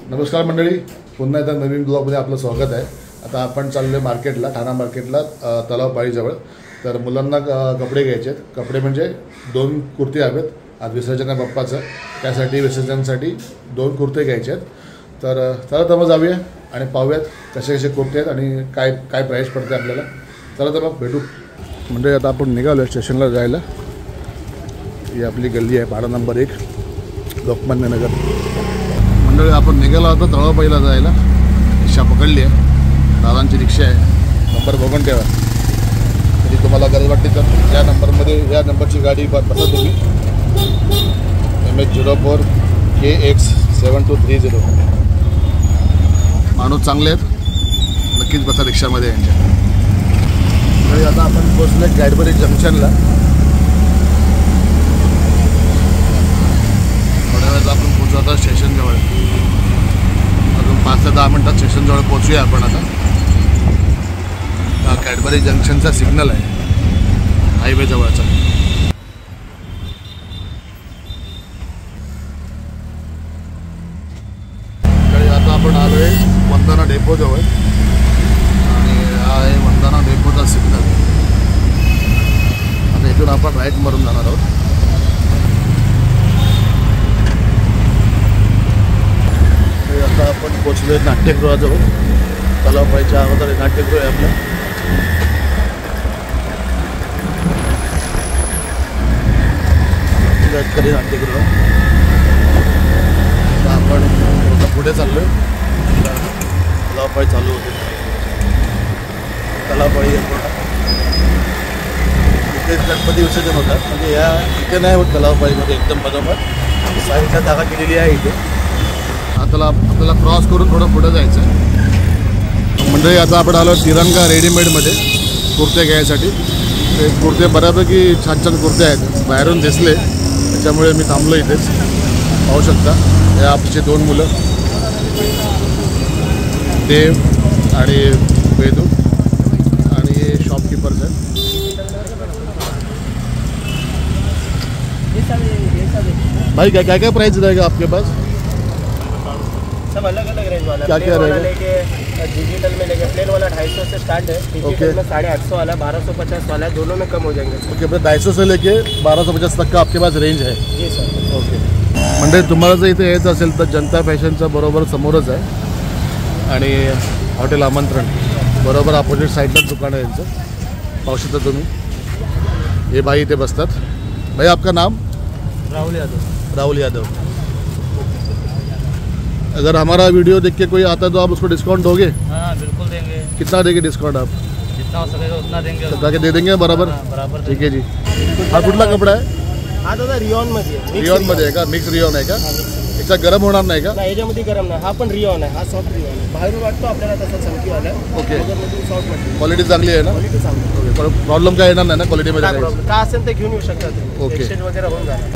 नमस्कार मंडळी, पुन्हा एकदा नवीन ब्लॉगमध्ये आपलं स्वागत आहे। आता आपण चाललो मार्केटला, ठाणा मार्केटला, तलावपाळीजवळ। तर मुलांना कपडे घ्यायचे आहेत। कपडे म्हणजे 2 कुर्ते हवेत आज विसर्जन आहे बाप्पाचं, त्यासाठी विसर्जनासाठी 2 कुर्ते घ्यायचे आहेत। तर चला तर मग जाऊया आणि पाहूयात कसे कसे कुर्ते आहेत आणि काय काय प्राईस पडते आपल्याला। चला तर मग भेटू म्हणजे आता आपण निघालो स्टेशनला जायला। ही आपली गल्ली आहे, पाडा नंबर 1, लोकमान्य नगर। मंडळी आपण निघालो होतो तलावपाळीला जायला, रिक्षा पकडली आहे, दादांची रिक्षा आहे। नंबर बघून ठेवा, तरी तुम्हाला गरज वाटली तर या नंबरमध्ये, या नंबरची गाडी बसा तुम्ही, MH04 KX7230। माणूस चांगले आहेत, नक्कीच बसा रिक्षामध्ये यांच्या। तरी आता आपण पोचले कॅडबरी जंक्शनला। थोड्या वेळात आपण पोचू आता स्टेशनजवळ, अजून 5 ते 10 मिनटात स्टेशनजवळ पोचूया आपण। आता हा कॅडबरी जंक्शनचा सिग्नल आहे हायवे जवळचा। आता आपण आलो आहे वंदना डेपोजवळ आणि हा आहे वंदना डेपोचा सिग्नल। आता इथून आपण राईट मारून जाणार आहोत। आता आपण पोचलोय नाट्यगृहाजवळ, तलावपाळीच्या अगोदर नाट्यगृह आहे आपलं। नाट्यगृह आपण पुढे चाललोय, तलावपाळी चालू होते। तलावपाळी इथे गणपती विसर्जन होतात, म्हणजे या इथे नाही होत तलावपाळीमध्ये, एकदम बरोबर साईडला जागा केलेली आहे इथे। आपल्याला क्रॉस करून थोडं पुढे जायचं आहे। म्हणजे आता आपण आलो तिरंगा रेडीमेडमध्ये कुर्ते घ्यायसाठी। ते कुर्ते बऱ्यापैकी छान छान कुर्ते आहेत, बाहेरून दिसले त्याच्यामुळे मी थांबलो इथेच। पाहू शकता हे आमचे 2 मुलं, देव आणि वेदू, आणि हे शॉपकीपर्स आहेत। भाई क्या क्या प्राइस रहेगा आपके पास? सब अलग अलग रेंज वाला। क्या क्या रहेगा? डिजिटल में लेके प्लेन वाला 250 से स्टार्ट है, डिजिटल में 850 वाला, 1250 वाला है, दोनों में कम हो जाएंगे। ओके, 250 से लेके 1250 तक का आपके पास रेंज है? जी सर। ओके, म्हणजे तुम्हाला जर इथे यायचं असेल तर जनता फॅशनच्या बरोबर समोरच आहे आणि हॉटेल आमंत्रण बरोबर अपोजिट साईडलाच दुकान आहे यांचं। पाहू शकता तुम्ही, हे भाई इथे बसतात। भाई आपका नाम? राहुल यादव। राहुल यादव। अगर हमारा वीडियो देख के कोई आता है तो आप उसको डिस्काउंट दोगे? हाँ बिल्कुल देंगे। कितना देंगे डिस्काउंट आप? जितना हो सकेगा उतना देंगे। ताकि दे देंगे बराबर? बराबर। ठीक है जी। हा कुठला कपडा आहे? हा दादा रिओनमध्ये। रिओनमध्ये आहे का? मिक्स रिओन आहे का? याचा गरम होणार नाही का? नाही, याच्यामध्ये गरम नाही। हा पण रिओन आहे, हा सॉफ्ट रिओन आहे। बाहेरून वाटतो आपल्याला तसा चमकीवाला आहे, ओके, सॉफ्ट वाटतो। क्वालिटी चांगली आहे ना? क्वालिटी चांगली। प्रॉब्लेम काय येणार नाही ना क्वालिटीमध्ये? काय असेल ते घेऊन येऊ शकतात, ओके। एक्सचेंज वगैरे होऊन जाणार।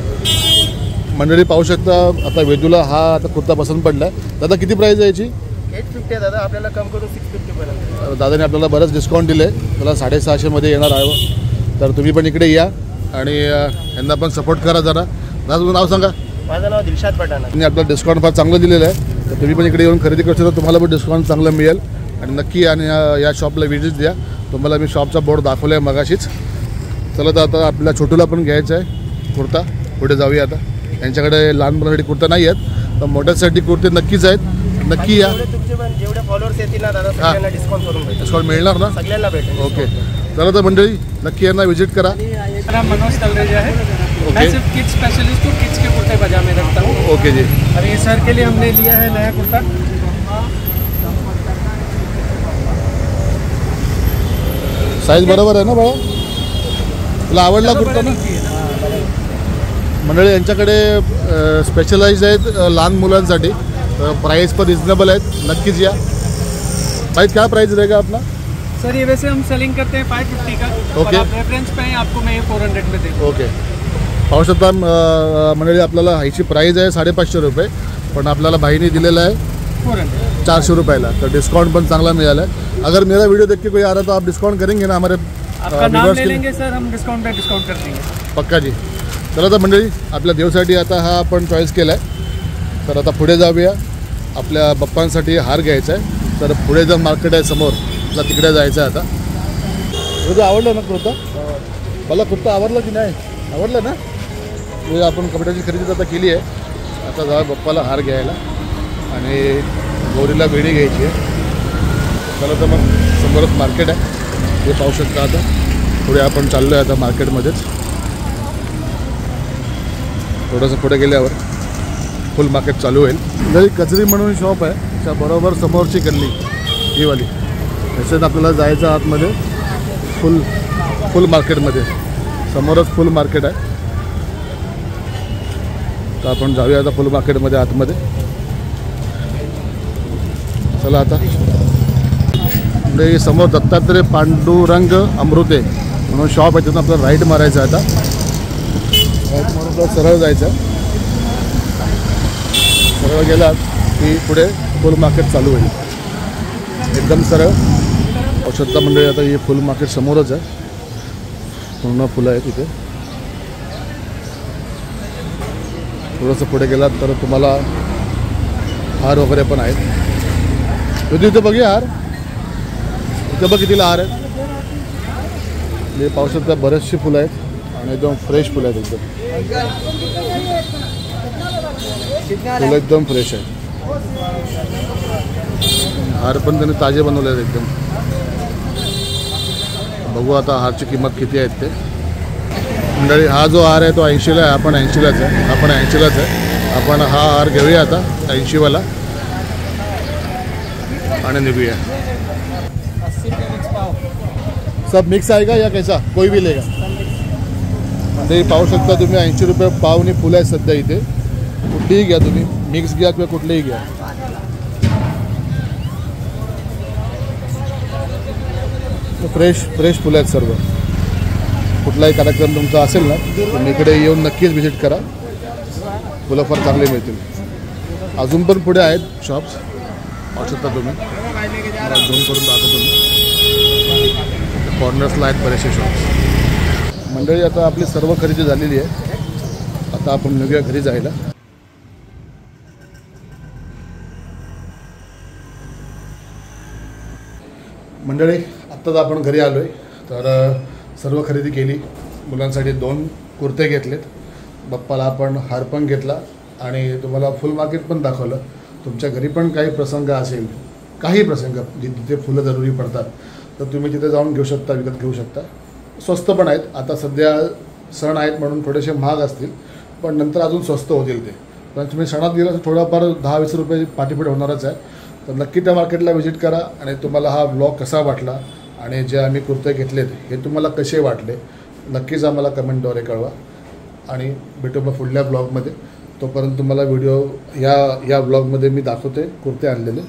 मंडळी पाहू शकता, आता वेदूला हा आता कुर्ता पसंत पडला। दादा किती प्राईस आहे याची? 850 आहे दादा, आपल्याला कम करून 650 पर्यंत। दादाने आपल्याला बरंच डिस्काउंट दिले, मला 650 मध्ये येणार आहे। तर तुम्ही पण इकडे या आणि यांना पण सपोर्ट करा जरा। दादा तुझं नाव सांगा? माझं नाव दिलशाद पठाण आहे। आणि आपलं डिस्काउंट फार चांगलं दिलेलं आहे, तर तुम्ही पण इकडे येऊन खरेदी करशील तर तुम्हाला पण डिस्काउंट चांगलं मिळेल। आणि नक्की आणि या शॉपला व्हिजिट द्या। तुम्हाला मी शॉपचा बोर्ड दाखवला आहे मगाशीच। चला तर आता आपल्या छोटूला पण घ्यायचं आहे कुर्ता, पुढे जाऊया आता। यांच्याकडे लहान मुलांसाठी कुर्ता नाही आहेत, तर मोठ्यासाठी कुर्ते नक्कीच आहेत, नक्की या। तुमचे पण जेवढे फॉलोअर्स येतील ना दादा, सगळ्यांना डिस्काउंट करून भेटेल। डिस्काउंट मिळणार ना? सगळ्यांना भेटेल। ओके, चला तर मंडळी नक्की यांना व्हिजिट करा। मेरा मनोज तलरेजा है। ओके। मैं सिर्फ किड्स स्पेशलिस्ट हूँ, किड्स के कुर्ते पजामे रखता हूँ। ओके जी। और ये सर के लिए हमने लिया है नया कुर्ता। साईज बरोबर आहे ना बाळा? तुला आवडला कुर्ता ना? मंडळी यांच्याकडे स्पेशलाइज आहेत लहान मुलांसाठी, प्राइस पण रिजनेबल आहेत, नक्कीच या। भाई क्या प्राइस रहेगा अपना? सर ये वैसे हम सेलिंग करते हैं 550 का। ओके। आप रेफरेंस पे हैं, आपको मैं ये 400 में दे दूँ। ओके, पाहू शकता मंडळी, आपल्याला ह्याची प्राइस आहे 550 रुपये, पण आपल्याला भाईने दिलेला आहे 400 रुपयाला, तो डिस्काउंट पण चांगला मिळाला है। अगर मेरा वीडियो देख के कोई आ रहा तो आप डिस्काउंट करेंगे ना? हमारे आपका नाम ले लेंगे सर, हम डिस्काउंट पे डिस्काउंट कर देंगे। पक्का जी। चला तर मंडळी, आपल्या देवसाठी आता हा आपण चॉईस केला आहे, तर आता पुढे जाऊया आपल्या बाप्पांसाठी हार घ्यायचा आहे. तर पुढे जर मार्केट आहे समोर, मला तिकडे जायचं आहे आता. तुझं आवडलं ना कुर्ता? मला कुर्ता आवडला की नाही? आवडलं ना? म्हणजे आपण कपड्याची खरेदी आता केली आहे. आता जा बाप्पाला हार घ्यायला आणि गौरीला वेडी घ्यायची आहे. चला तर मग समोरच मार्केट आहे, हे पाहू शकता. आता पुढे आपण चाललो आहे आता मार्केटमध्येच. थोडंसं पुढे गेल्यावर फुल मार्केट चालू होईल. जरी कचरी म्हणून शॉप आहे, त्या बरोबर समोरची गल्ली ही वाली. त्याच्यात आपल्याला जायचं आतमध्ये फुल मार्केटमध्ये. समोरच फुल मार्केट आहे. तर आपण जाऊया आता फुल मार्केटमध्ये आतमध्ये. चला आता. म्हणजे समोर दत्तात्रय पांडुरंग अमृते म्हणून शॉप आहे, तिथून आपल्याला राईट मारायचं आहे. आता राईट मारून आपल्याला सरळ जायचं आहे. सरळ गेलात की पुढे फुल मार्केट चालू होईल. एकदम सरळ. औषधता मंडळी आता हे फुल मार्केट समोरच आहे. पूर्ण फुलं आहेत इथे. थोडंसं पुढे गेलात तर तुम्हाला हार वगैरे पण आहेत. इथे बघूया हार. इथे बघ कितीला हार आहेत. हे पाहू शकता बरेचशी फुलं आहेत आणि एकदम फ्रेश फुलं आहेत. एकदम फुलं एकदम फ्रेश आहेत. हार पण त्यांनी ताजे बनवले आहेत एकदम. बघू आता हारची किंमत किती आहेत ते. मंडळी हा जो हार आहे तो 80ला आहे. आपण 80लाच आहे. आपण हा हार घेऊया आता 80वाला आणि निघूया. सब मिक्स आएगा या कैसा? कोई भी लेगा? म्हणजे पाहू शकता तुम्ही 80 रुपये पावनी फुलं आहेत सध्या इथे. कुठलीही घ्या तुम्ही, मिक्स घ्या किंवा कुठलेही घ्या. फ्रेश फुलं आहेत सर्व. कुठलाही कार्यक्रम तुमचा असेल ना, तुम्ही इकडे येऊन नक्कीच व्हिजिट करा. फुलं फार चांगले मिळतील. अजून पण पुढे आहेत शॉप्स, पाहू शकता तुम्ही. झूम करून दाखवतो तुम्ही. कॉर्नर्सला आहेत बरेचसे शॉप्स. मंडळी आता आपली सर्व खरेदी झालेली आहे. आता आपण निघूया घरी जायला. मंडळी आत्ताच आपण घरी आलो आहे. तर सर्व खरेदी केली. मुलांसाठी 2 कुर्ते घेतलेत. बाप्पाला आपण हार पण घेतला आणि तुम्हाला फुल मार्केट पण दाखवलं. तुमच्या घरी पण काही प्रसंग असेल, काही प्रसंग जिथे फुलं जरुरी पडतात, तर तुम्ही तिथे जाऊन घेऊ शकता, विकत घेऊ शकता. स्वस्त पण आहेत. आता सध्या सण आहेत म्हणून थोडेसे महाग असतील, पण नंतर अजून स्वस्त होतील ते. पण तुम्ही सणात गेला तर थोडाफार 10-20 रुपये पाठीपुढ होणारच आहे. तर नक्की त्या मार्केटला व्हिजिट करा. आणि तुम्हाला हा ब्लॉग कसा वाटला आणि जे आम्ही कुर्ते घेतलेत हे तुम्हाला कसे वाटले नक्कीच आम्हाला कमेंटद्वारे कळवा. आणि भेटू मग पुढल्या ब्लॉगमध्ये. तोपर्यंत तुम्हाला व्हिडिओ या ब्लॉगमध्ये मी दाखवते कुर्ते आणलेले.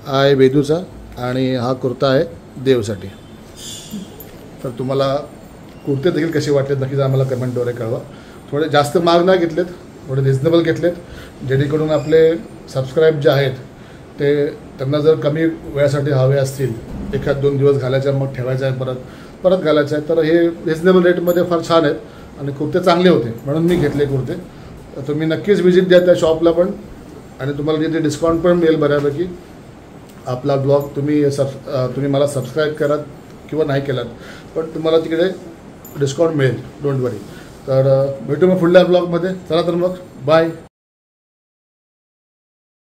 हा आहे वेदूचा आणि हा कुर्ता आहे देवसाठी. तर तुम्हाला कुर्ते देखील कसे वाटले नक्कीच आम्हाला कमेंटद्वारे कळवा. थोडे जास्त महाग नाही घेतलेत, थोडे रिजनेबल घेतलेत, जेणेकरून आपले सबस्क्राईब जे आहेत ते त्यांना जर कमी वेळासाठी हवे असतील, 1-2 दिवस घालायचे मग ठेवायचं आहे, परत घालायचं आहे, तर हे रिजनेबल रेटमध्ये फार छान आहेत आणि कुर्ते चांगले होते म्हणून मी घेतले कुर्ते. तर तुम्ही नक्कीच व्हिजिट द्या त्या शॉपला पण. आणि तुम्हाला तिथे डिस्काउंट पण मिळेल बऱ्यापैकी. आपला ब्लॉग तुम्ही मला सबस्क्राईब करा किंवा नाही केलात, पण तुम्हाला तिकडे डिस्काउंट मिळेल. डोंट वरी. तर भेटू मग पुढल्या ब्लॉगमध्ये. चला तर मग बाय.